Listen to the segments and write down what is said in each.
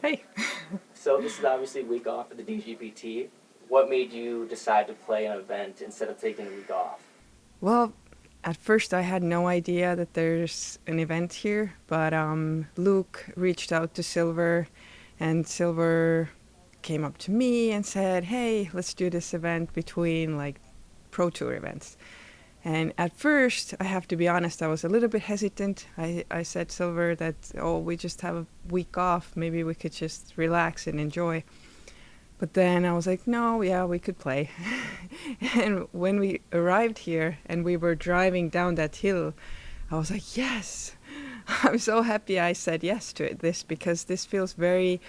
Hey. So this is obviously a week off of the DGPT. What made you decide to play an event instead of taking a week off? Well, at first I had no idea that there's an event here, but Luke reached out to Silver, and Silver came up to me and said, "Hey, let's do this event between like Pro Tour events." And at first, I have to be honest, I was a little bit hesitant. I said Silver that, oh, we just have a week off. Maybe we could just relax and enjoy. But then I was like, no, yeah, we could play. And when we arrived here and we were driving down that hill, I was like, yes. I'm so happy I said yes to this because this feels very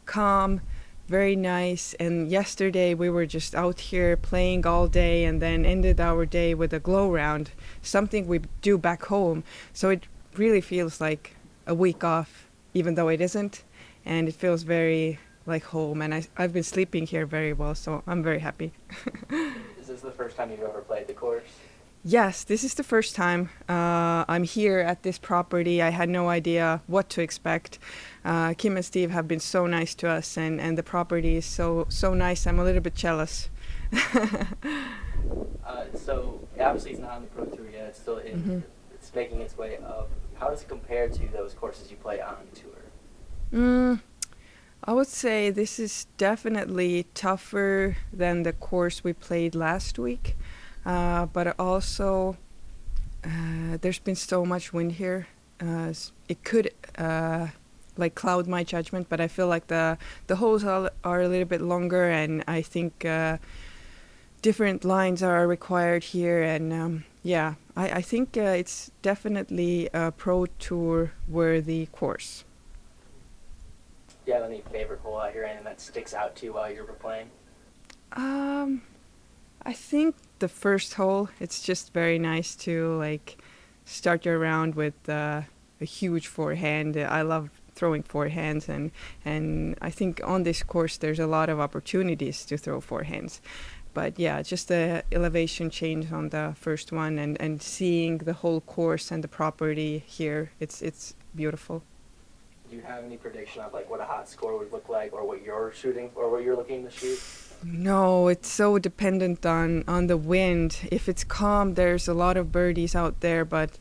calm, very nice. And yesterday we were just out here playing all day and then ended our day with a glow round, something we do back home. So it really feels like a week off, even though it isn't. And it feels very like home. And I've been sleeping here very well, so I'm very happy. Is this the first time you've ever played the course? Yes, this is the first time I'm here at this property. I had no idea what to expect. Kim and Steve have been so nice to us, and the property is so nice. I'm a little bit jealous. So obviously it's not on the Pro Tour yet. It's still in. It's making its way up. How does it compare to those courses you play on tour? I would say this is definitely tougher than the course we played last week, but also there's been so much wind here. It could like cloud my judgment, but I feel like the holes are a little bit longer, and I think different lines are required here. And yeah, I think it's definitely a Pro Tour worthy course. Do you have any favorite hole out here, anything that sticks out to you while you were playing? I think the first hole, it's just very nice to like start your round with a huge forehand. I love throwing forehands, and I think on this course there's a lot of opportunities to throw forehands. But yeah, just the elevation change on the first one, and seeing the whole course and the property here, it's beautiful. Do you have any prediction of like what a hot score would look like, or what you're shooting, or what you're looking to shoot? No, it's so dependent on the wind. If it's calm, there's a lot of birdies out there, but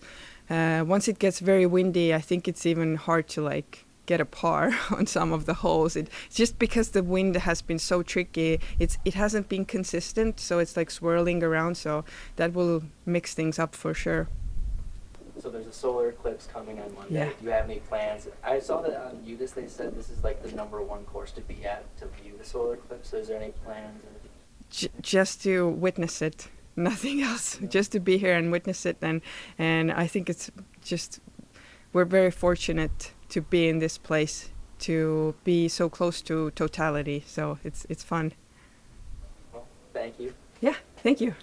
once it gets very windy, I think it's even hard to like get a par on some of the holes. It's just because the wind has been so tricky. It hasn't been consistent, so it's like swirling around. So that will mix things up for sure. So there's a solar eclipse coming on Monday. Yeah. Do you have any plans? I saw that on UDIS they said this is like the #1 course to be at to view the solar eclipse. So is there any plans? Just to witness it, nothing else. Just to be here and witness it, and I think it's just we're very fortunate to be in this place, to be so close to totality. So it's fun. Well, thank you. Yeah, thank you.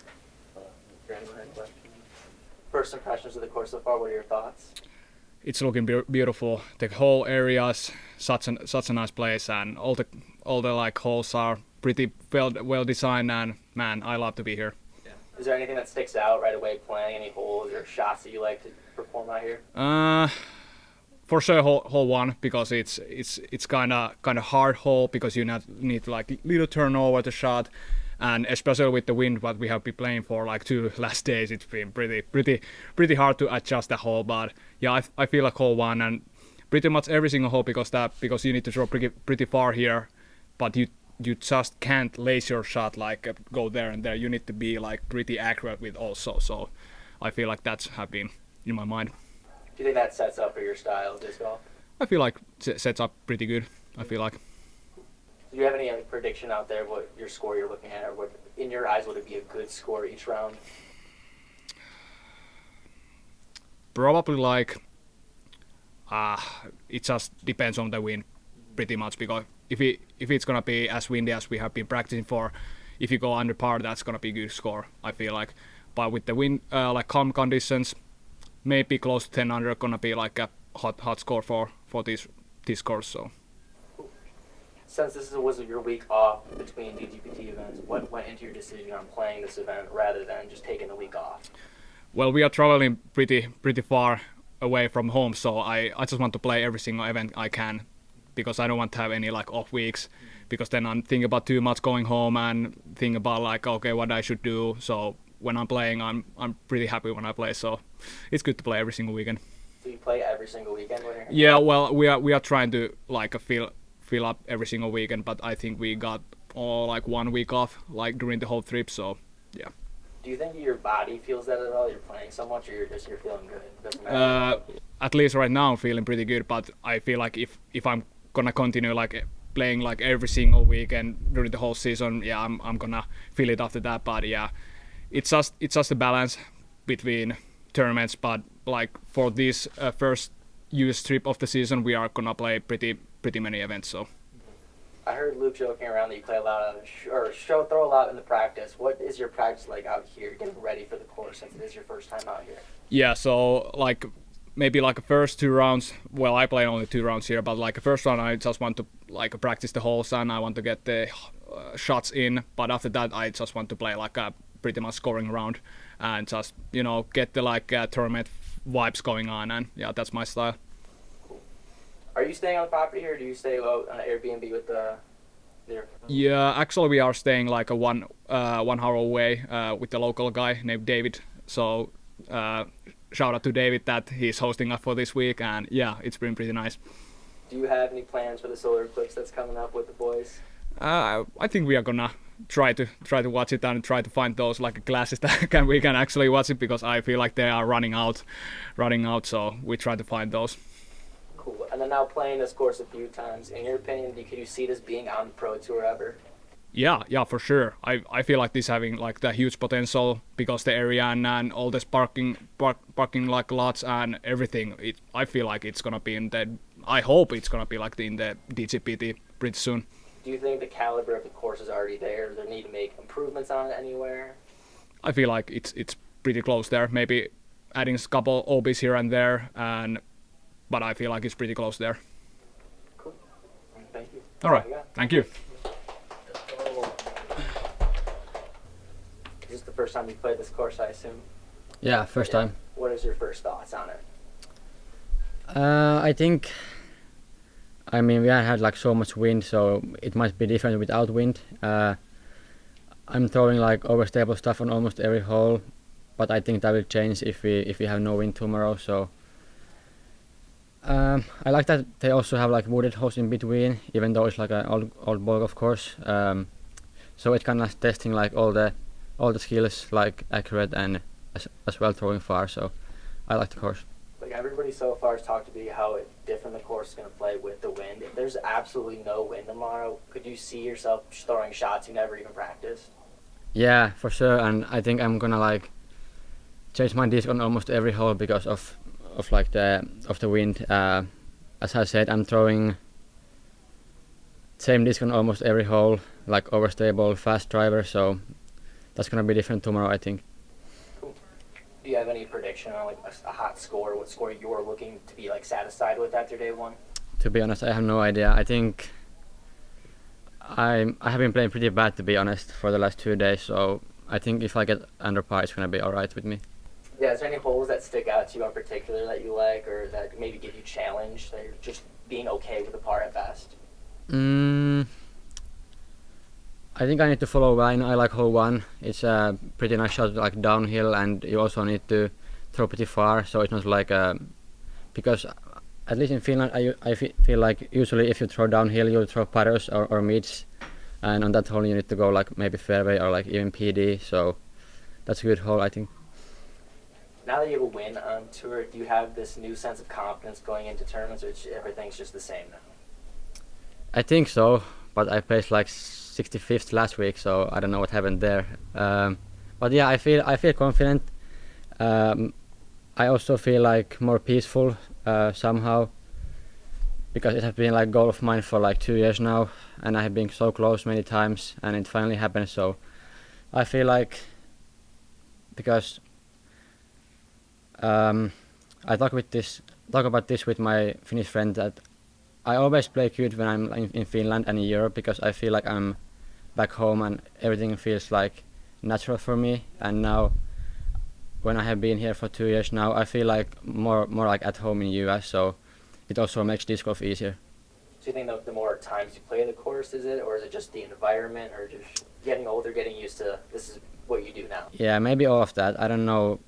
First impressions of the course so far. What are your thoughts? It's looking beautiful. The whole area is such a nice place, and all the like holes are pretty well designed. And man, I love to be here. Yeah. Is there anything that sticks out right away playing? Any holes or shots that you like to perform out here? For sure, hole one, because it's kind of hard hole, because you need to like little turnover the shot. And especially with the wind, what we have been playing for like 2 last days, it's been pretty hard to adjust the hole. But yeah, I feel like hole one and pretty much every single hole, because you need to throw pretty far here, but you just can't lace your shot like go there and there. You need to be like pretty accurate with also. So I feel like that's have been in my mind. Do you think that sets up for your style of disc golf? I feel like it sets up pretty good. I feel like. Do you have any prediction out there what your score you're looking at, or what in your eyes would it be a good score each round? Probably like it just depends on the wind pretty much, because if it's gonna be as windy as we have been practicing for, if you go under par, that's gonna be a good score, I feel like. But with the wind like calm conditions, maybe close to 10 under gonna be like a hot score for this course. So. Since this was your week off between DGPT events, what went into your decision on playing this event rather than just taking the week off? Well, we are traveling pretty far away from home, so I just want to play every single event I can because I don't want to have any like off weeks, because then I'm thinking about too much going home and think about like, okay, what I should do. So when I'm playing, I'm pretty happy when I play. So it's good to play every single weekend. Do you play every single weekend when you're here? Yeah, well, we are trying to like fill up every single weekend, but I think we got like 1 week off like during the whole trip. So yeah. Do you think your body feels that at all? You're playing so much, or you're feeling good? Doesn't matter. At least right now I'm feeling pretty good, but I feel like if I'm gonna continue like playing like every single weekend during the whole season, yeah, I'm gonna feel it after that. But yeah, it's just a balance between tournaments. But like for this first US trip of the season, we are gonna play pretty many events. So I heard Luke joking around that you play a lot of, throw a lot in the practice. What is your practice like out here, getting ready for the course, since it is your first time out here? yeah, so like maybe like the first 2 rounds. Well, I play only 2 rounds here, but like the first round, I just want to like practice the holes and I want to get the shots in. But after that, I just want to play like a pretty much scoring round and just get the like tournament vibes going on. And yeah, that's my style. Are you staying on the property, or do you stay out on an Airbnb with there? Yeah, actually we are staying like a 1 hour away with the local guy named David. So shout out to David that he's hosting us for this week, and yeah, it's been pretty nice. Do you have any plans for the solar eclipse that's coming up with the boys? I think we are gonna try to watch it and try to find those like glasses that we can actually watch it, because I feel like they are running out. So we try to find those. Cool. And then now playing this course a few times, in your opinion, could you see this being on the Pro Tour ever? Yeah, for sure. I feel like this having like the huge potential, because the area and all this parking like lots and everything. I feel like it's gonna be in the. I hope it's gonna be like in the DGPT pretty soon. Do you think the caliber of the course is already there? Does there need to make improvements on it anywhere? I feel like it's pretty close there. Maybe adding a couple OBs here and there, but I feel like it's pretty close there. Cool. Thank you. All right. Thank you. Is this the first time you played this course, I assume? Yeah, first time. What is your first thoughts on it? I think, I mean, we had like so much wind, so it might be different without wind. I'm throwing like overstable stuff on almost every hole, but I think that will change if we have no wind tomorrow. So I like that they also have like wooded holes in between, even though it's like an old ball, of course. So it's kind of testing like all the skills, like accurate and as well throwing far. So I like the course. Like everybody so far has talked to me how different the course is going to play with the wind. If there's absolutely no wind tomorrow, could you see yourself throwing shots you never even practiced? Yeah, for sure. And I think I'm gonna like change my disc on almost every hole because of the wind. As I said, I'm throwing same disc on almost every hole, like overstable, fast driver. So that's gonna be different tomorrow, I think. Cool. Do you have any prediction on like a hot score? What score you're looking to be like satisfied with after day one? To be honest, I have no idea. I think I have been playing pretty bad, to be honest, for the last 2 days. So I think if I get under par, it's gonna be all right with me. Yeah, is there any holes that stick out to you in particular that you like, or that maybe give you challenge, that you're just being okay with a par at best? I think I need to follow line. I like hole 1. It's a pretty nice shot, like downhill, and you also need to throw pretty far. So it's not like because at least in Finland, I feel like usually if you throw downhill, you throw putters or mids, and on that hole you need to go like maybe fairway or like even PD. So that's a good hole, I think. Now that you have a win on tour, do you have this new sense of confidence going into tournaments, or everything's just the same now? I think so, but I placed like 65th last week, so I don't know what happened there. But yeah, I feel confident. I also feel like more peaceful somehow, because it has been like goal of mine for like 2 years now, and I have been so close many times, and it finally happened. So I feel like, because I talk about this with my Finnish friend, that I always play good when I'm in Finland and in Europe, because I feel like I'm back home and everything feels like natural for me. And now, when I have been here for 2 years now, I feel like more like at home in US. So it also makes disc golf easier. So you think the more times you play the course, is it, or is it just the environment, or just getting older, getting used to this is what you do now? Yeah, maybe all of that. I don't know.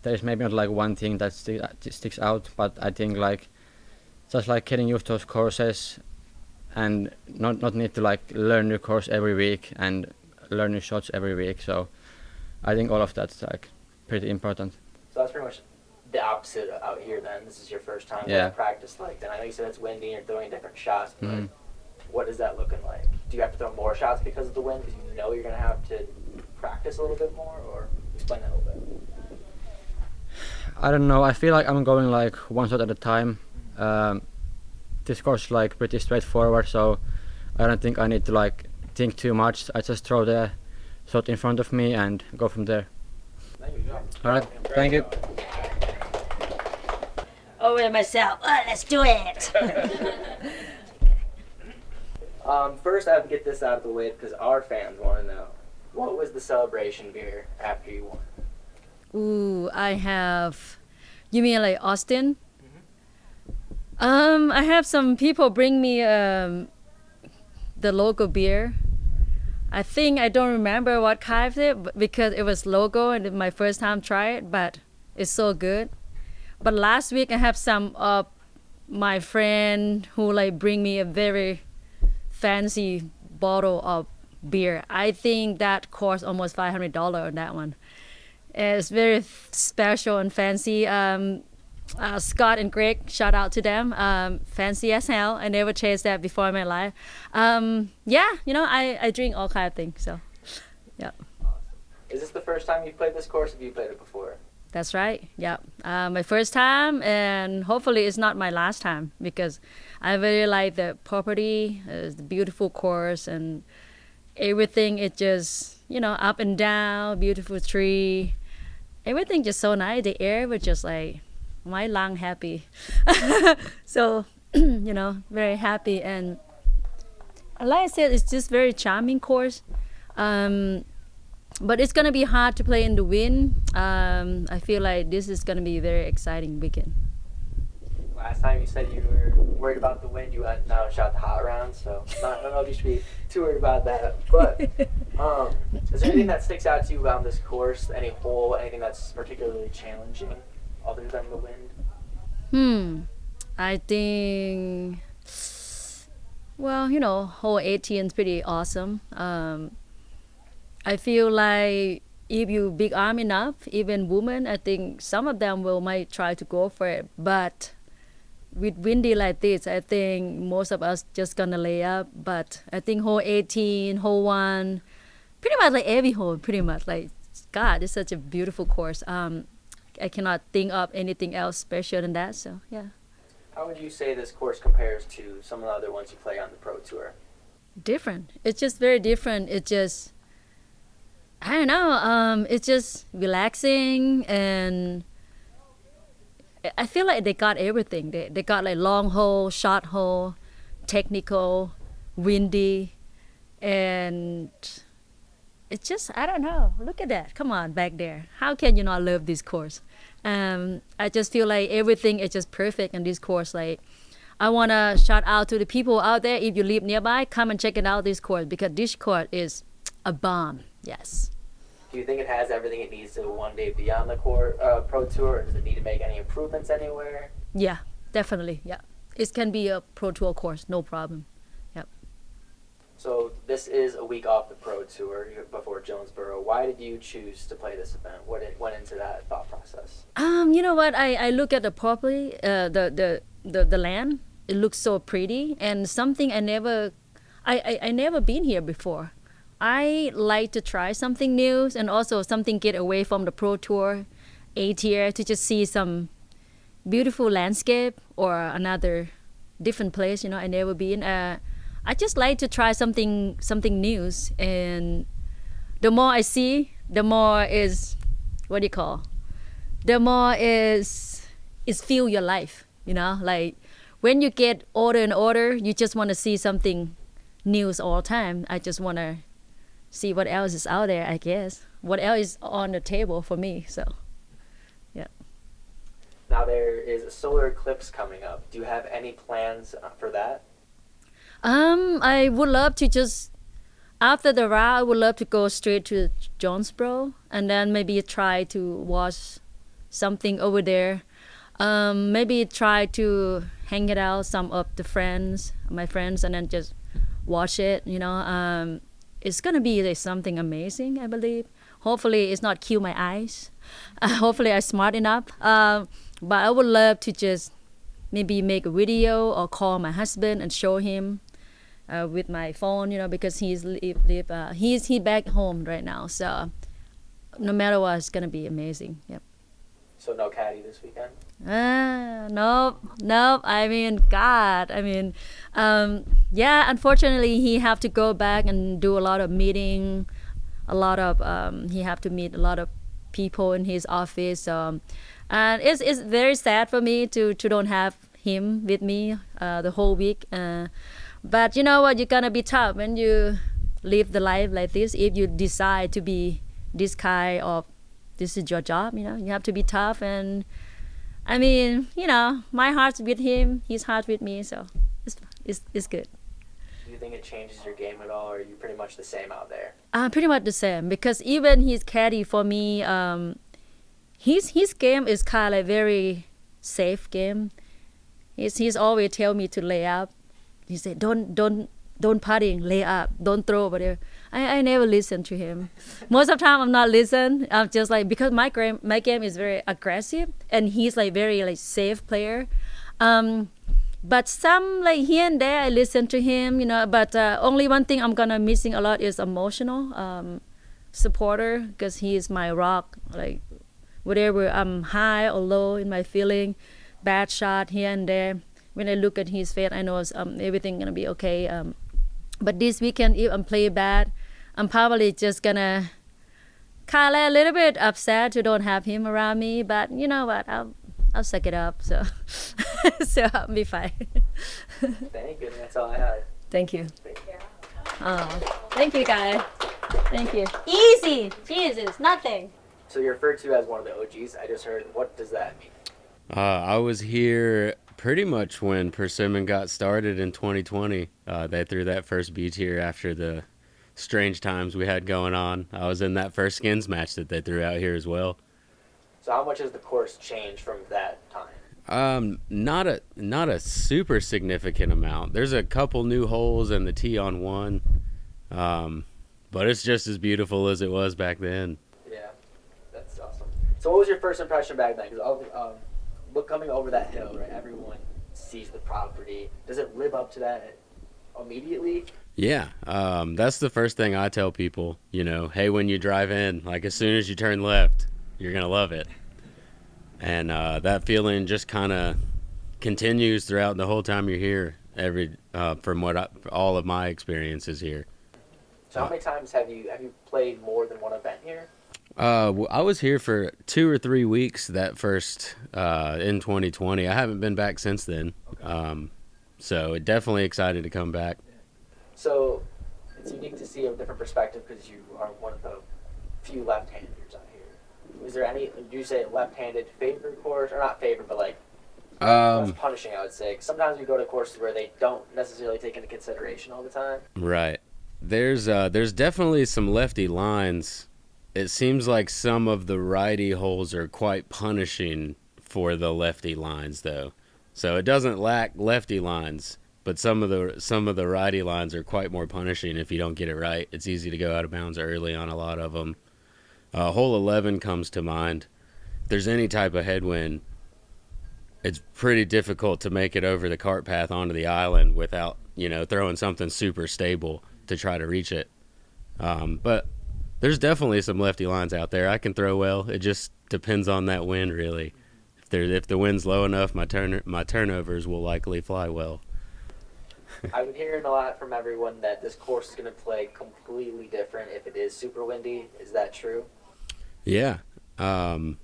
There's maybe not like one thing that sticks out, but I think like just like getting used to those courses and not need to like learn new course every week and learn new shots every week. So I think all of that's like pretty important. So that's pretty much the opposite out here then. This is your first time Yeah. practice like that. I know you said it's windy and you're throwing different shots, but Mhm. what is that looking like? Do you have to throw more shots because of the wind, because you know you're going to have to practice a little bit more, or explain that a little bit? I don't know. I feel like I'm going like one shot at a time. This course is like pretty straightforward, so I don't think I need to like think too much. I just throw the shot in front of me and go from there. There you go. All right. Thank you. Over myself. Let's do it. First, I have to get this out of the way because our fans want to know. What was the celebration beer after you won? Ooh, I have. You mean like Austin? I have some people bring me the local beer. I think I don't remember what kind of it because it was local and it's my first time try it, but it's so good. But last week I have some of my friend who like bring me a very fancy bottle of beer. I think that cost almost $500 on that one. It's very special and fancy. Scott and Greg, shout out to them. Fancy as hell. I never tasted that before in my life. Yeah, you know, I drink all kind of things. So, yeah. Is this the first time you've played this course, or have you played it before? That's right. Yeah. My first time, and hopefully it's not my last time because I really like the property, the beautiful course, and everything. It just, you know, up and down, beautiful tree. Everything just so nice. The air was just like my lung happy. So, you know, very happy. And like I said, it's just very charming course. But it's gonna be hard to play in the wind. I feel like this is gonna be a very exciting weekend. Last time you said you were worried about the wind, you went now and shot the hot round, so I don't know if you should be too worried about that. But is there anything that sticks out to you about this course? Any hole, anything that's particularly challenging other than the wind? I think, well, you know, hole 18 is pretty awesome. I feel like if you big arm enough, even women, I think some of them might try to go for it. But with windy like this, I think most of us just gonna lay up. But I think hole 18, hole 1, pretty much like every hole, pretty much like, God, it's such a beautiful course. I cannot think of anything else special than that. So yeah. How would you say this course compares to some of the other ones you play on the Pro Tour? Different. It's just very different. It just, I don't know. It's just relaxing, and I feel like they got everything. They got like long hole, short hole, technical, windy, and it's just, I don't know. Look at that. Come on, back there. How can you not love this course? I just feel like everything is just perfect in this course. Like, I want to shout out to the people out there. If you live nearby, come and check it out, this course, because this course is a bomb. Yes. Do you think it has everything it needs to one day be on the Pro Tour, or does it need to make any improvements anywhere? Yeah, definitely. Yeah. It can be a Pro Tour course, no problem. Yep. So this is a week off the Pro Tour before Jonesboro. Why did you choose to play this event? What went into that thought process? You know what? I look at the property, the land. It looks so pretty, and something I never been here before. I like to try something new, and also something get away from the Pro Tour 8 year to just see some beautiful landscape or another different place. You know, I never been. I just like to try something new, and the more I see, the more is, what do you call? The more is feel your life. You know, like when you get older and older, you just want to see something new all the time. I just want to see what else is out there, I guess. What else is on the table for me, so, yeah. Now there is a solar eclipse coming up. Do you have any plans for that? I would love to just after the round, I would love to go straight to Jonesboro and then maybe try to watch something over there. Maybe try to hang it out some of my friends, and then just watch it. It's gonna be like something amazing, I believe. Hopefully, it's not kill my eyes. Hopefully, I'm smart enough. But I would love to just maybe make a video or call my husband and show him with my phone, because he's he back home right now. So no matter what, it's gonna be amazing. Yep. So no caddy this weekend? Nope. I mean, God. I mean, yeah. Unfortunately, he have to go back and do a lot of meeting. He have to meet a lot of people in his office. And it's very sad for me to don't have him with me the whole week. But you know what? You're gonna be tough when you live the life like this. If you decide to be this kind of, this is your job. You have to be tough. And I mean, my heart's with him, his heart with me. So it's good. Do you think it changes your game at all, or are you pretty much the same out there? Pretty much the same, because even his caddy for me, his game is kind of like very safe game. He's always tell me to lay up. He said, don't putting, lay up, don't throw over there. I never listen to him. Most of the time I'm not listen. I'm just like, because my game is very aggressive, and he's like very like safe player. But some like here and there I listen to him, but only one thing I'm gonna missing a lot is emotional supporter, because he is my rock. Like whatever I'm high or low in my feeling, bad shot here and there, when I look at his face, I know everything gonna be okay. But this weekend, if I'm playing bad, I'm probably just gonna kind of a little bit upset to don't have him around me. But you know what? I'll suck it up. So so I'll be fine. Thank you. That's all I had. Thank you. Thank you. Oh, thank you, guys. Thank you. Easy. Jesus, nothing. So you're referred to as one of the OGs. I just heard. What does that mean? I was here pretty much when Persimmon got started in 2020. They threw that first beach here after the strange times we had going on. I was in that first skins match that they threw out here as well. So how much has the course changed from that time? Not a super significant amount. There's a couple new holes and the tee on one, but it's just as beautiful as it was back then. Yeah, that's awesome. So what was your first impression back then? Because coming over that hill, right? Everyone sees the property. Does it live up to that immediately? Yeah, that's the first thing I tell people. Hey, when you drive in, like as soon as you turn left, you're gonna love it. And that feeling just kind of continues throughout the whole time you're here. From all of my experiences here. So how many times have you played more than one event here? I was here for 2 or 3 weeks that first in 2020. I haven't been back since then. So definitely excited to come back. So it's unique to see a different perspective because you are one of the few left-handers out here. Was there any, do you say left-handed favorite course, or not favorite, but like less punishing, I would say? 'Cause sometimes we go to courses where they don't necessarily take into consideration all the time. Right. There's definitely some lefty lines. It seems like some of the righty holes are quite punishing for the lefty lines, though. So it doesn't lack lefty lines, but some of the righty lines are quite more punishing if you don't get it right. It's easy to go out of bounds early on a lot of them. Hole 11 comes to mind. If there's any type of headwind, it's pretty difficult to make it over the cart path onto the island without, throwing something super stable to try to reach it. But there's definitely some lefty lines out there. I can throw well. It just depends on that wind, really. If the wind's low enough, my turnovers will likely fly well. I've been hearing a lot from everyone that this course is going to play completely different if it is super windy. Is that true? Yeah. I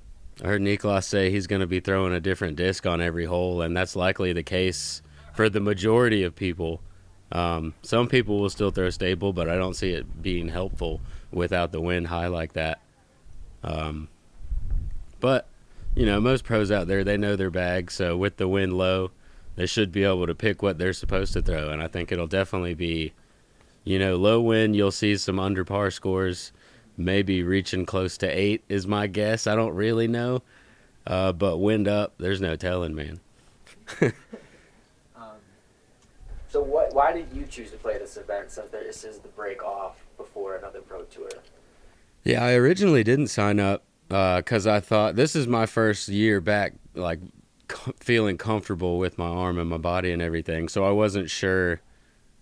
heard Niklas say he's going to be throwing a different disc on every hole, and that's likely the case for the majority of people. Some people will still throw stable, but I don't see it being helpful without the wind high like that. But, most pros out there, they know their bag, so with the wind low, they should be able to pick what they're supposed to throw. And I think it'll definitely be, low wind. You'll see some under par scores, maybe reaching close to 8 is my guess. I don't really know. But wind up, there's no telling, man. So why did you choose to play this event since this is the break off before another pro tour? Yeah, I originally didn't sign up because I thought this is my first year back, like feeling comfortable with my arm and my body and everything. So I wasn't sure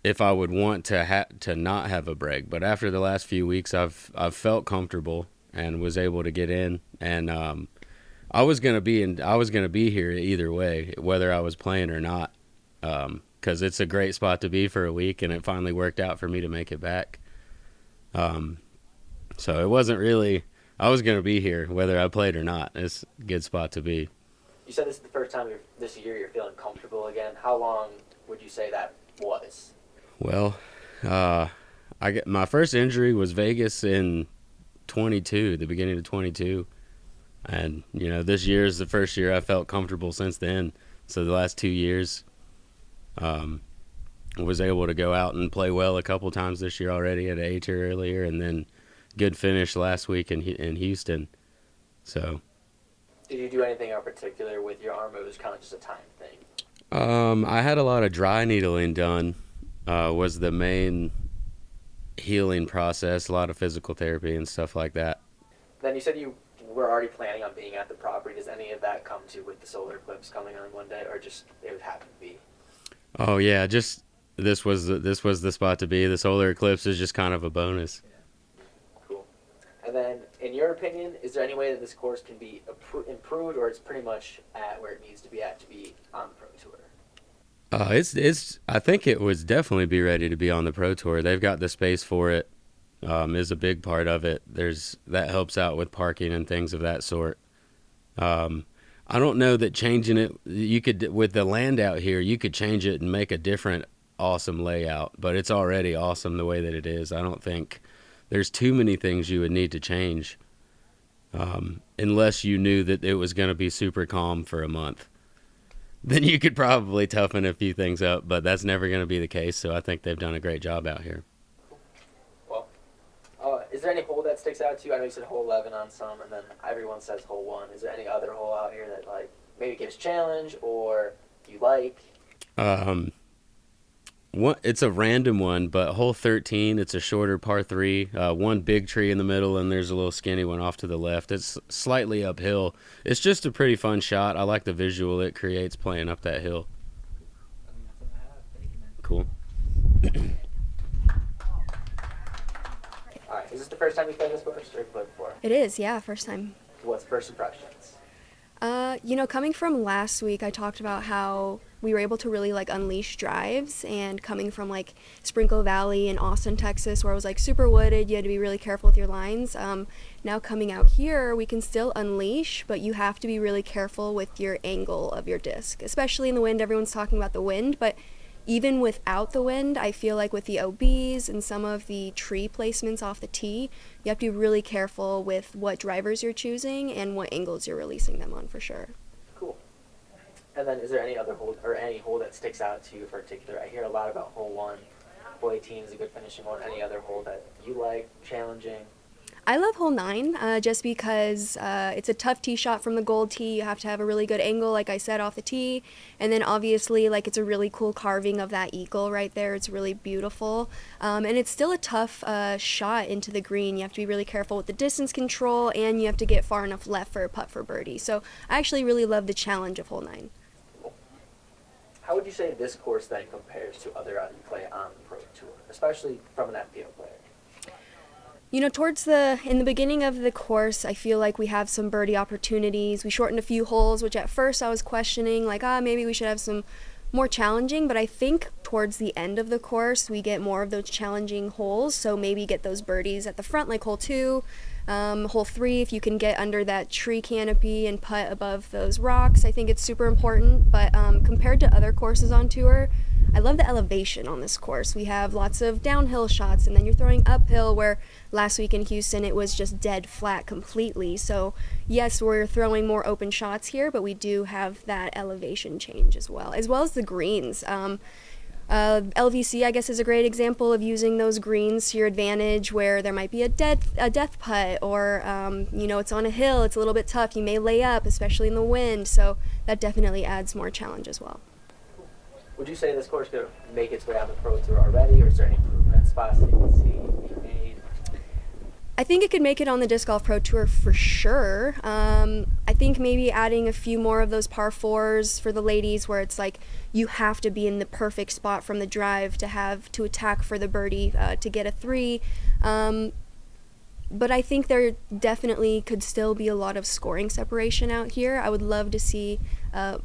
if I would want to not have a break. But after the last few weeks, I've felt comfortable and was able to get in. And I was gonna be here either way, whether I was playing or not. Because it's a great spot to be for a week, and it finally worked out for me to make it back. So it wasn't really, I was going to be here whether I played or not. It's a good spot to be. You said this is the first time this year you're feeling comfortable again. How long would you say that was? Well, my first injury was Vegas in 22, the beginning of 22. And, this year is the first year I felt comfortable since then. So the last 2 years, was able to go out and play well a couple times this year already at A tier earlier, and then good finish last week in Houston. So, did you do anything in particular with your arm, or it was kind of just a time thing? I had a lot of dry needling done. Was the main healing process, a lot of physical therapy and stuff like that. Then you said you were already planning on being at the property. Does any of that come to with the solar eclipse coming on one day, or just it would happen to be? Oh yeah, just this was the spot to be. The solar eclipse is just kind of a bonus. Yeah. Cool. And then, in your opinion, is there any way that this course can be improved, or it's pretty much at where it needs to be on the pro tour? It's. I think it would definitely be ready to be on the pro tour. They've got the space for it. Is a big part of it. That helps out with parking and things of that sort. I don't know that changing it, you could, with the land out here, you could change it and make a different awesome layout, but it's already awesome the way that it is. I don't think there's too many things you would need to change unless you knew that it was going to be super calm for a month. Then you could probably toughen a few things up, but that's never going to be the case, so I think they've done a great job out here. Well, is there any hole that sticks out to you? I know you said hole 11 on some, and then everyone says hole 1. Is there any other hole out here that maybe gives challenge or you like? It's a random one, but hole 13, it's a shorter par 3. One big tree in the middle, and there's a little skinny one off to the left. It's slightly uphill. It's just a pretty fun shot. I like the visual it creates playing up that hill. Cool. All right. Is this the first time you played this course, or have you played before? It is, yeah, first time. What's first impressions? Coming from last week, I talked about how we were able to really unleash drives, and coming from Sprinkle Valley in Austin, Texas, where it was super wooded, you had to be really careful with your lines. Now coming out here, we can still unleash, but you have to be really careful with your angle of your disc, especially in the wind. Everyone's talking about the wind, but even without the wind, I feel like with the OBs and some of the tree placements off the tee, you have to be really careful with what drivers you're choosing and what angles you're releasing them on for sure. Cool. And then is there any other hole or any hole that sticks out to you in particular? I hear a lot about hole 1. Hole 18 is a good finishing one. Any other hole that you like, challenging? I love hole 9 just because it's a tough tee shot from the gold tee. You have to have a really good angle, like I said, off the tee. And then obviously it's a really cool carving of that eagle right there. It's really beautiful. And it's still a tough shot into the green. You have to be really careful with the distance control, and you have to get far enough left for a putt for birdie. So I actually really love the challenge of hole 9. Cool. How would you say this course then compares to other you play on the pro tour, especially from an FPO player? In the beginning of the course, I feel like we have some birdie opportunities. We shortened a few holes, which at first I was questioning, maybe we should have some more challenging, but I think towards the end of the course, we get more of those challenging holes, so maybe get those birdies at the front, like hole 2, hole 3, if you can get under that tree canopy and putt above those rocks. I think it's super important, but compared to other courses on tour, I love the elevation on this course. We have lots of downhill shots, and then you're throwing uphill, where last week in Houston it was just dead flat completely. So yes, we're throwing more open shots here, but we do have that elevation change as well as the greens. LVC, I guess, is a great example of using those greens to your advantage, where there might be a death putt, or it's on a hill, it's a little bit tough, you may lay up, especially in the wind, so that definitely adds more challenge as well. Would you say this course could make its way on the Pro Tour already, or is there any improvement spots that you can see being made? I think it could make it on the Disc Golf Pro Tour for sure. I think maybe adding a few more of those par fours for the ladies, where it's like you have to be in the perfect spot from the drive to attack for the birdie to get a 3. But I think there definitely could still be a lot of scoring separation out here. I would love to see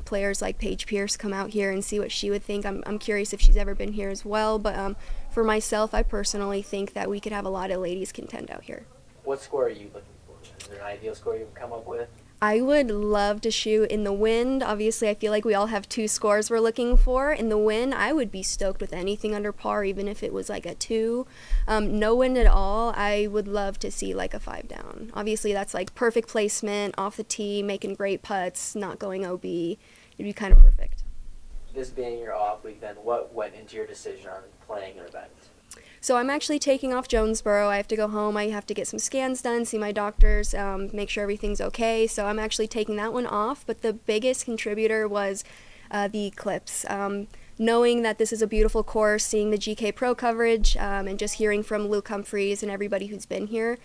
players like Paige Pierce come out here and see what she would think. I'm curious if she's ever been here as well, but for myself, I personally think that we could have a lot of ladies contend out here. What score are you looking for? Is there an ideal score you can come up with? I would love to shoot in the wind. Obviously, I feel like we all have 2 scores we're looking for. In the wind, I would be stoked with anything under par, even if it was like a 2. No wind at all, I would love to see like a 5 down. Obviously, that's like perfect placement, off the tee, making great putts, not going OB. It'd be kind of perfect. This being your off week, then what went into your decision on playing an event? So I'm actually taking off Jonesboro. I have to go home. I have to get some scans done, see my doctors, make sure everything's okay. So I'm actually taking that one off. But the biggest contributor was the Eclipse. Knowing that this is a beautiful course, seeing the GK Pro coverage, and just hearing from Luke Humphreys and everybody who's been here,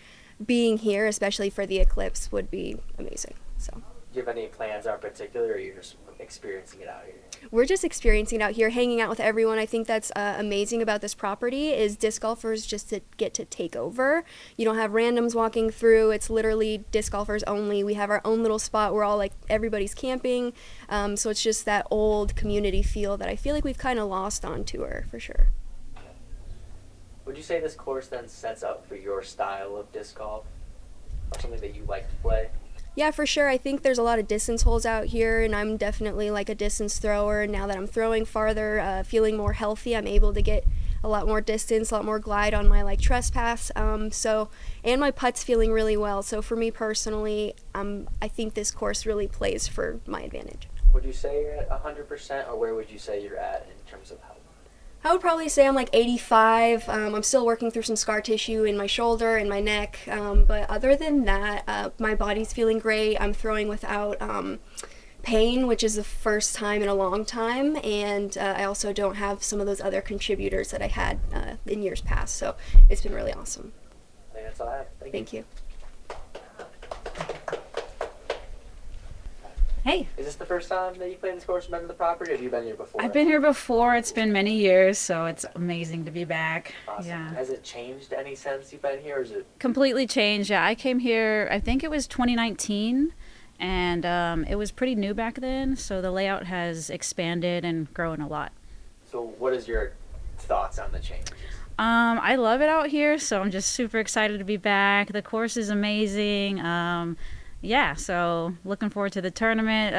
being here, especially for the Eclipse, would be amazing. So. Do you have any plans in particular, or you're just experiencing it out here? We're just experiencing it out here, hanging out with everyone. I think that's amazing about this property is disc golfers just to get to take over. You don't have randoms walking through. It's literally disc golfers only. We have our own little spot where everybody's camping. So it's just that old community feel that I feel like we've kind of lost on tour for sure. Would you say this course then sets up for your style of disc golf, or something that you like to play? Yeah, for sure. I think there's a lot of distance holes out here, and I'm definitely like a distance thrower. Now that I'm throwing farther, feeling more healthy, I'm able to get a lot more distance, a lot more glide on my trespass. And my putt's feeling really well. So for me personally, I think this course really plays for my advantage. Would you say you're at 100%, or where would you say you're at in terms of health? I would probably say I'm like 85. I'm still working through some scar tissue in my shoulder and my neck. But other than that, my body's feeling great. I'm throwing without pain, which is the first time in a long time. And I also don't have some of those other contributors that I had in years past. So it's been really awesome. I think that's all I have. Thank you. Hey, Is this the first time that you played this course, been to the property, or have you been here before? I've been here before. It's been many years, so it's amazing to be back. Awesome. Yeah. Has it changed any since you've been here, or is it? Completely changed. Yeah, I came here, I think it was 2019, and it was pretty new back then, so the layout has expanded and grown a lot. So what is your thoughts on the changes? I love it out here, so I'm just super excited to be back. The course is amazing. Yeah, so looking forward to the tournament.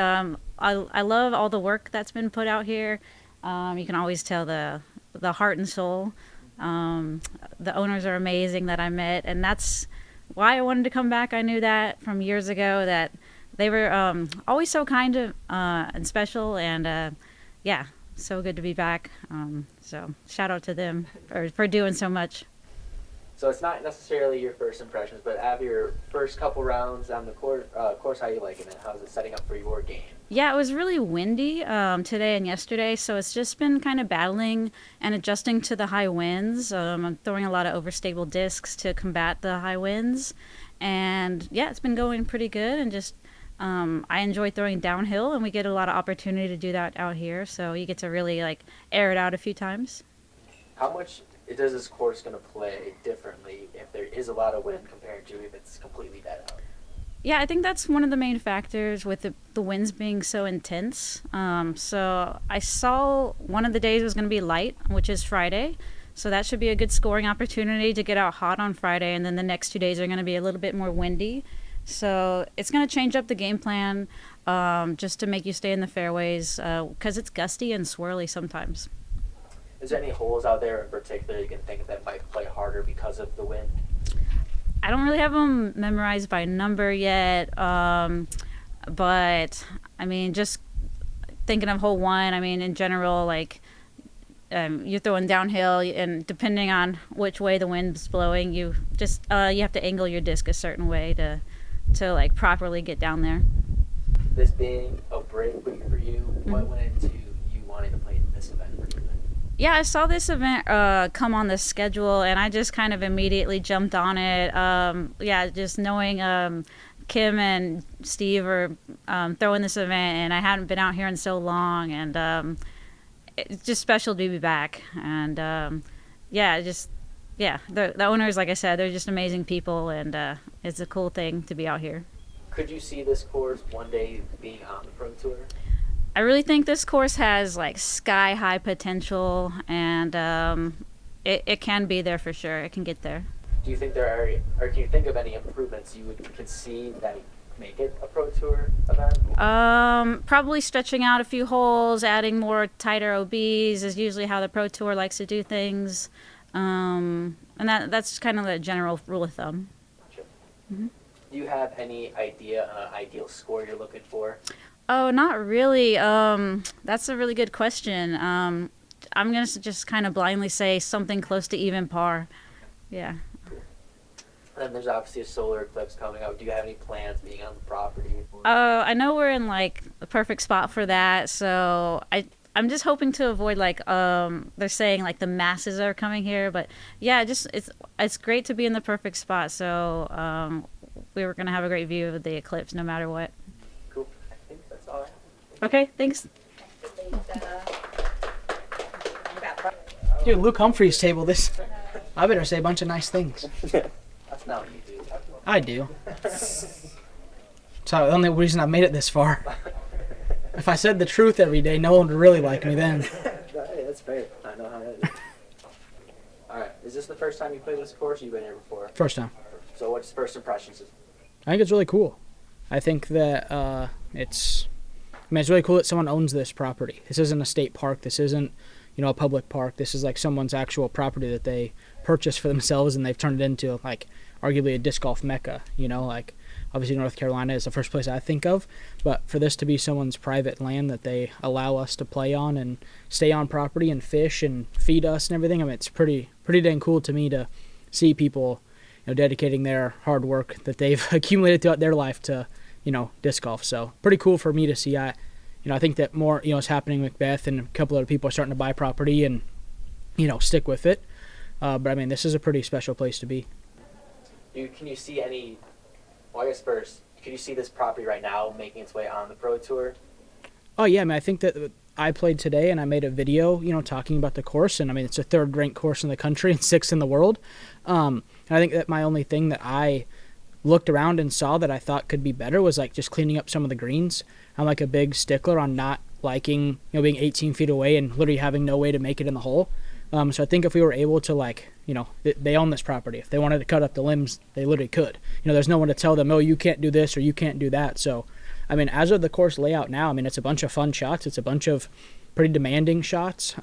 I love all the work that's been put out here. You can always tell the heart and soul. The owners are amazing that I met, and that's why I wanted to come back. I knew that from years ago, that they were always so kind and special, and yeah, so good to be back. So shout out to them for doing so much. So it's not necessarily your first impressions, but out of your first couple rounds on the course, how are you liking it? How's it setting up for your game? Yeah, it was really windy today and yesterday, so it's just been kind of battling and adjusting to the high winds. I'm throwing a lot of overstable discs to combat the high winds, and yeah, it's been going pretty good. And just I enjoy throwing downhill, and we get a lot of opportunity to do that out here, so you get to really air it out a few times. How much does this course going to play differently if there is a lot of wind compared to if it's completely dead out? Yeah, I think that's one of the main factors with the winds being so intense. So I saw one of the days was going to be light, which is Friday. So that should be a good scoring opportunity to get out hot on Friday. And then the next 2 days are going to be a little bit more windy. So it's going to change up the game plan just to make you stay in the fairways because it's gusty and swirly sometimes. Is there any holes out there in particular you can think that might play harder because of the wind? I don't really have them memorized by number yet, but I mean, just thinking of hole 1, I mean, in general, like you're throwing downhill, and depending on which way the wind's blowing, you have to angle your disc a certain way to like properly get down there. This being a break week for you, what went into you wanting to play in this event for you? Yeah, I saw this event come on the schedule, and I just kind of immediately jumped on it. Just knowing Kim and Steve are throwing this event, and I hadn't been out here in so long, and it's just special to be back. And the owners, like I said, they're just amazing people, and it's a cool thing to be out here. Could you see this course one day being on the Pro Tour? I really think this course has like sky high potential, and it can be there for sure. It can get there. Do you think there are, or can you think of any improvements you can see that make it a Pro Tour event? Probably stretching out a few holes, adding more tighter OBs is usually how the Pro Tour likes to do things, and that's kind of the general rule of thumb. Gotcha. Mm-hmm. Do you have any idea on an ideal score you're looking for? Oh, not really. That's a really good question. I'm going to just kind of blindly say something close to even par. Yeah. And there's obviously a solar eclipse coming up. Do you have any plans being on the property? I know we're in like the perfect spot for that. So I'm just hoping to avoid like they're saying like the masses are coming here, but yeah, just it's great to be in the perfect spot. So we were going to have a great view of the eclipse no matter what. Cool. I think that's all I have. Okay, thanks. Dude, Luke Humphrey's table, I better say a bunch of nice things. That's not what you do. I do. So the only reason I made it this far. If I said the truth every day, no one would really like me then. Hey, that's fair. I know how that is. Alright, is this the first time you played this course, or you've been here before? First time. So what's first impressions? I think it's really cool. I think that it's really cool that someone owns this property. This isn't a state park. This isn't, a public park. This is like someone's actual property that they purchased for themselves, and they've turned it into like arguably a disc golf mecca. Like obviously North Carolina is the first place I think of, but for this to be someone's private land that they allow us to play on and stay on property and fish and feed us and everything, I mean, it's pretty dang cool to me to see people dedicating their hard work that they've accumulated throughout their life to, disc golf. So pretty cool for me to see. I think that more, is happening with Beth, and a couple other people are starting to buy property and, stick with it. But I mean, this is a pretty special place to be. Can you see any, well, I guess first, can you see this property right now making its way on the Pro Tour? Oh yeah, I mean, I think that I played today and I made a video, talking about the course, and I mean, it's a 3rd ranked course in the country and 6th in the world. And I think that my only thing that I looked around and saw that I thought could be better was like just cleaning up some of the greens. I'm like a big stickler on not liking, being 18 feet away and literally having no way to make it in the hole. So I think if we were able to they own this property. If they wanted to cut up the limbs, they literally could. There's no one to tell them, oh, you can't do this or you can't do that. So, I mean, as of the course layout now, I mean, it's a bunch of fun shots. It's a bunch of pretty demanding shots.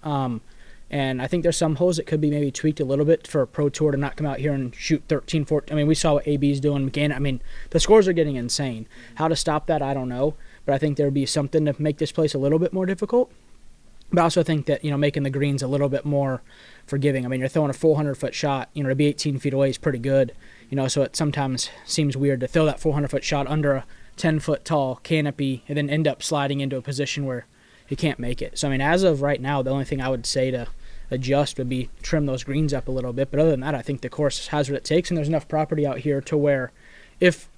And I think there's some holes that could be maybe tweaked a little bit for a Pro Tour to not come out here and shoot 13, 14. I mean, we saw what AB's doing. Again, I mean, the scores are getting insane. How to stop that, I don't know. But I think there would be something to make this place a little bit more difficult. But I also think that, making the greens a little bit more forgiving. I mean, you're throwing a 400-foot shot, to be 18 feet away is pretty good. So it sometimes seems weird to throw that 400-foot shot under a 10-foot tall canopy and then end up sliding into a position where you can't make it. So, I mean, as of right now, the only thing I would say to adjust would be trim those greens up a little bit. But other than that, I think the course has what it takes, and there's enough property out here to where if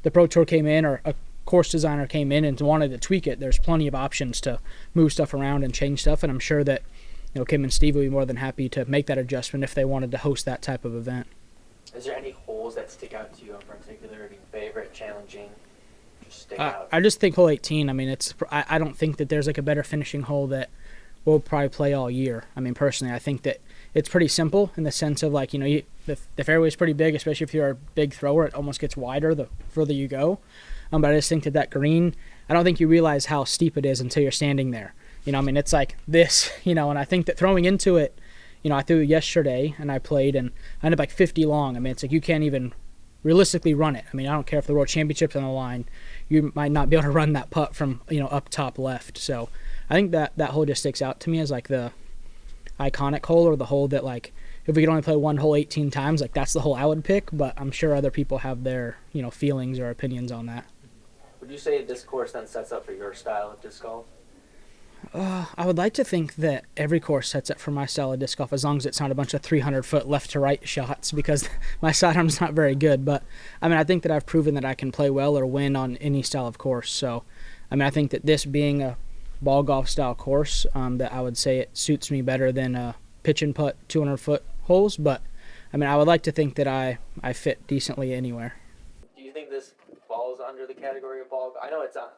the Pro Tour came in or a course designer came in and wanted to tweak it, there's plenty of options to move stuff around and change stuff. And I'm sure that Kim and Steve would be more than happy to make that adjustment if they wanted to host that type of event. Is there any holes that stick out to you in particular, being favorite, challenging, just stick out? I just think hole 18. I mean, I don't think that there's like a better finishing hole that we'll probably play all year. I mean, personally, I think that it's pretty simple in the sense of like, the fairway is pretty big, especially if you're a big thrower. It almost gets wider the further you go. But I just think that green, I don't think you realize how steep it is until you're standing there. You know, I mean, it's like this, you know, and I think that throwing into it, you know, I threw yesterday and I played and I ended up like 50 long. I mean, it's like you can't even realistically run it. I mean, I don't care if the World Championship's on the line, you might not be able to run that putt from, you know, up top left. So I think that hole just sticks out to me as like the iconic hole, or the hole that, like, if we could only play one hole 18 times, like that's the hole I would pick. But I'm sure other people have their, you know, feelings or opinions on that. Would you say this course then sets up for your style of disc golf? I would like to think that every course sets up for my style of disc golf, as long as it's not a bunch of 300-foot left to right shots, because my sidearm's not very good. But I mean, I think that I've proven that I can play well or win on any style of course. So I mean, I think that this being a ball golf style course, that I would say it suits me better than a pitch and putt 200-foot holes. But I mean, I would like to think that I fit decently anywhere. Do you think this falls under the category of ball golf? I know it's on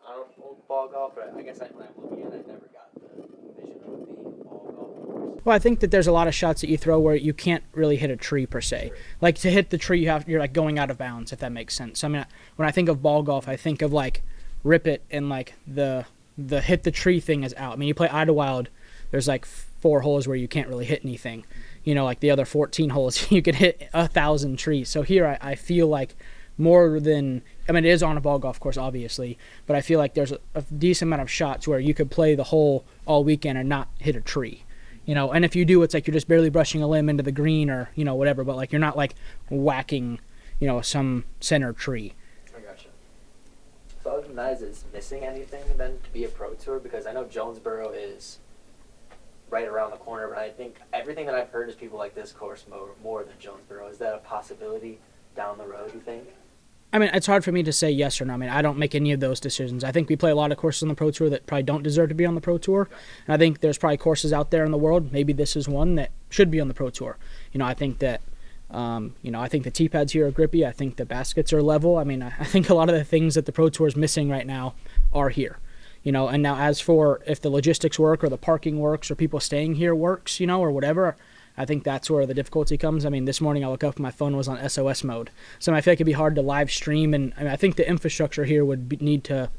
ball golf, but I guess when I'm looking at it, I never got the vision of it being a ball golf course. Well, I think that there's a lot of shots that you throw where you can't really hit a tree per se. Sure. Like, to hit the tree, you're like going out of bounds, if that makes sense. So, I mean, when I think of ball golf, I think of like rip it and like the hit the tree thing is out. I mean, you play Idlewild, there's like 4 holes where you can't really hit anything. You know, like the other 14 holes, you could hit 1,000 trees. So here I feel like more than, I mean, it is on a ball golf course, obviously, but I feel like there's a decent amount of shots where you could play the hole all weekend and not hit a tree. You know, and if you do, it's like you're just barely brushing a limb into the green or, you know, whatever, but like you're not like whacking, you know, some center tree. I gotcha. So other than that, is it missing anything then to be a pro tour? Because I know Jonesboro is right around the corner, but I think everything that I've heard is people like this course more than Jonesboro. Is that a possibility down the road, you think? I mean, it's hard for me to say yes or no. I mean, I don't make any of those decisions. I think we play a lot of courses on the Pro Tour that probably don't deserve to be on the Pro Tour. And I think there's probably courses out there in the world, maybe this is one, that should be on the Pro Tour. You know, I think that, I think the tee pads here are grippy. I think the baskets are level. I mean, I think a lot of the things that the Pro Tour is missing right now are here. You know, and now as for if the logistics work or the parking works or people staying here works, you know, or whatever, I think that's where the difficulty comes. I mean, this morning I woke up and my phone was on SOS mode. So I feel like it'd be hard to live stream. And I mean, I think the infrastructure here would need to,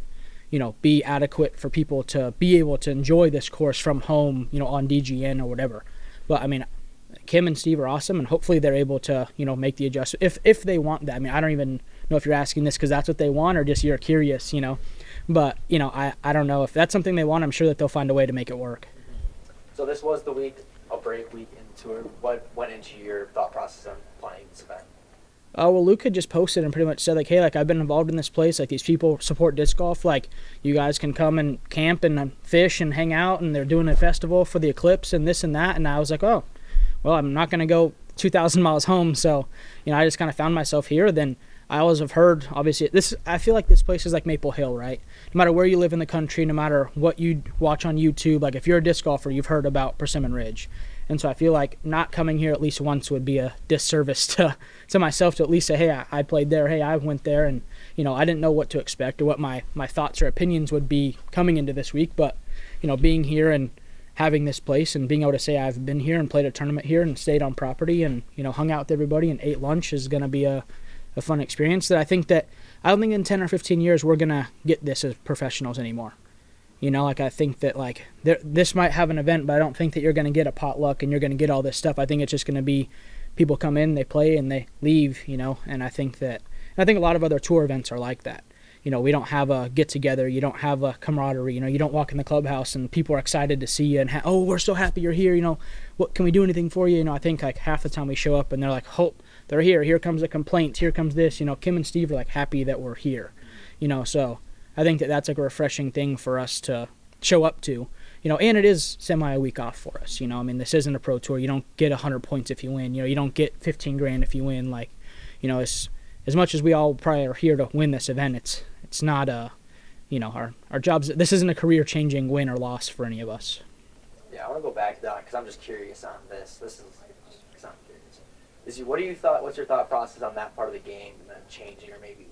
you know, be adequate for people to be able to enjoy this course from home, you know, on DGN or whatever. But I mean, Kim and Steve are awesome, and hopefully they're able to, you know, make the adjustment if they want that. I mean, I don't even know if you're asking this because that's what they want or just you're curious, you know. But, you know, I don't know if that's something they want. I'm sure that they'll find a way to make it work. So this was the week, a break week in tour. What went into your thought process on playing this event? Well, Luke had just posted and pretty much said, like, hey, like, I've been involved in this place. Like, these people support disc golf. Like, you guys can come and camp and fish and hang out, and they're doing a festival for the Eclipse and this and that. And I was like, oh, well, I'm not going to go 2,000 miles home. So, you know, I just kind of found myself here. Then I always have heard, obviously, I feel like this place is like Maple Hill, right? No matter where you live in the country, no matter what you watch on YouTube, like if you're a disc golfer, you've heard about Persimmon Ridge. And so I feel like not coming here at least once would be a disservice to myself to at least say, hey, I played there, hey, I went there, and, you know, I didn't know what to expect or what my thoughts or opinions would be coming into this week. But, you know, being here and having this place and being able to say I've been here and played a tournament here and stayed on property and, you know, hung out with everybody and ate lunch is going to be a fun experience that I don't think in 10 or 15 years we're going to get this as professionals anymore. You know, like I think that like this might have an event, but I don't think that you're going to get a potluck and you're going to get all this stuff. I think it's just going to be people come in, they play, and they leave, you know, and I think a lot of other tour events are like that. You know, we don't have a get-together. You don't have a camaraderie. You know, you don't walk in the clubhouse and people are excited to see you and, oh, we're so happy you're here. You know, what can we do anything for you? You know, I think like half the time we show up and they're like, oh, they're here. Here comes a complaint. Here comes this. You know, Kim and Steve are like happy that we're here. You know, so I think that that's like a refreshing thing for us to show up to. You know, and it is a week off for us. You know, I mean, this isn't a pro tour. You don't get 100 points if you win. You know, you don't get 15 grand if you win. Like, you know, as much as we all probably are here to win this event, it's not you know, our jobs. This isn't a career-changing win or loss for any of us. Yeah, I want to go back to that because I'm just curious on this. This is because I'm curious. What's your thought process on that part of the game and then changing or maybe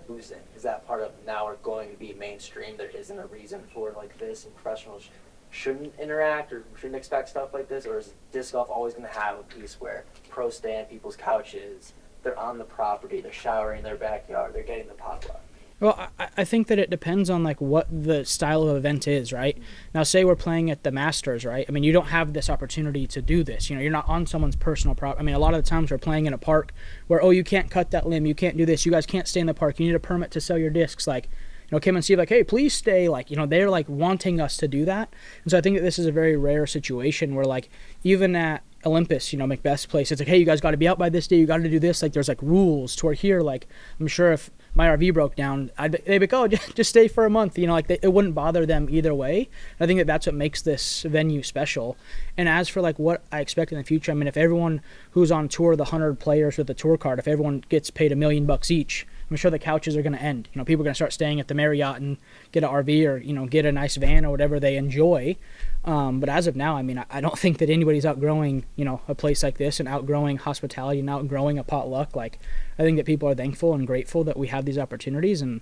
losing? Is that part of now we're going to be mainstream? There isn't a reason for like this, and professionals shouldn't interact or shouldn't expect stuff like this, or is disc golf always going to have a piece where pros stay on people's couches? They're on the property, they're showering in their backyard, they're getting the potluck. Well, I think that it depends on like what the style of event is, right? Now, say we're playing at the Masters, right? I mean, you don't have this opportunity to do this. You know, you're not on someone's personal property. I mean, a lot of the times we're playing in a park where, oh, you can't cut that limb, you can't do this, you guys can't stay in the park, you need a permit to sell your discs. Like, you know, Kim and Steve, like, hey, please stay. Like, you know, they're like wanting us to do that. And so I think that this is a very rare situation where, like, even at Olympus, you know, Macbeth's place, it's like, hey, you guys got to be out by this day, you got to do this. Like, there's like rules to where here, like, I'm sure if my RV broke down, they'd be like, oh, just stay for a month. You know, like it wouldn't bother them either way. I think that that's what makes this venue special. And as for like what I expect in the future, I mean, if everyone who's on tour, the 100 players with the tour card, if everyone gets paid $1 million each, I'm sure the couches are going to end. You know, people are going to start staying at the Marriott and get an RV or, you know, get a nice van or whatever they enjoy. But as of now, I mean, I don't think that anybody's outgrowing, you know, a place like this and outgrowing hospitality and outgrowing a potluck. Like, I think that people are thankful and grateful that we have these opportunities. And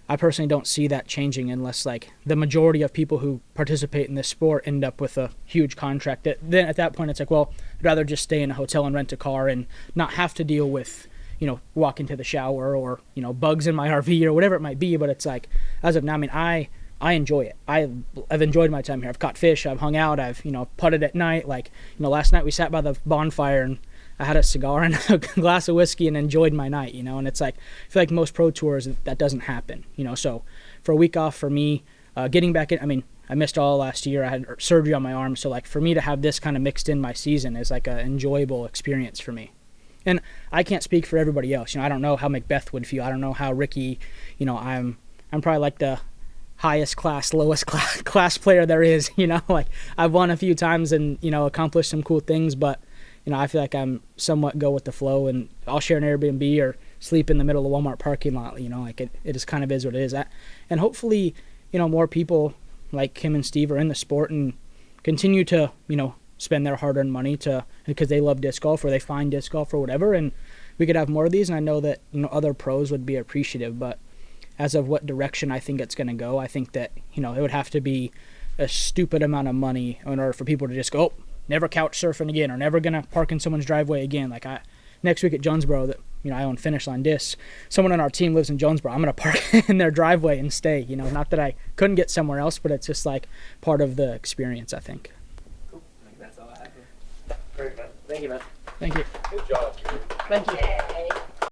I personally don't see that changing unless, like, the majority of people who participate in this sport end up with a huge contract. Then at that point, it's like, well, I'd rather just stay in a hotel and rent a car and not have to deal with, you know, walking to the shower or, you know, bugs in my RV or whatever it might be. But it's like, as of now, I mean, I enjoy it. I've enjoyed my time here. I've caught fish. I've hung out. I've, you know, putted at night. Like, you know, last night we sat by the bonfire and I had a cigar and a glass of whiskey and enjoyed my night, you know. And it's like, I feel like most pro tours, that doesn't happen, you know. So for a week off for me, getting back in, I mean, I missed all last year. I had surgery on my arm. So like for me to have this kind of mixed in my season is like an enjoyable experience for me. And I can't speak for everybody else. You know, I don't know how Macbeth would feel. I don't know how Ricky, you know, I'm probably like the highest class, lowest class player there is, you know. Like, I've won a few times and, you know, accomplished some cool things, but, you know, I feel like I'm somewhat go with the flow, and I'll share an Airbnb or sleep in the middle of the Walmart parking lot, you know. Like, it just kind of is what it is. And hopefully, you know, more people like Kim and Steve are in the sport and continue to, you know, spend their hard-earned money because they love disc golf or they find disc golf or whatever, and we could have more of these. And I know that, you know, other pros would be appreciative, but as of what direction I think it's going to go, I think that, you know, it would have to be a stupid amount of money in order for people to just go, oh, never couch surfing again, or never going to park in someone's driveway again. Like, next week at Jonesboro, that, you know, I own Finish Line Discs, someone on our team lives in Jonesboro, I'm going to park in their driveway and stay, you know. Not that I couldn't get somewhere else, but it's just like part of the experience, I think. Cool. I think that's all I have here. Perfect, man. Thank you, man. Thank you. Good job. Thank you.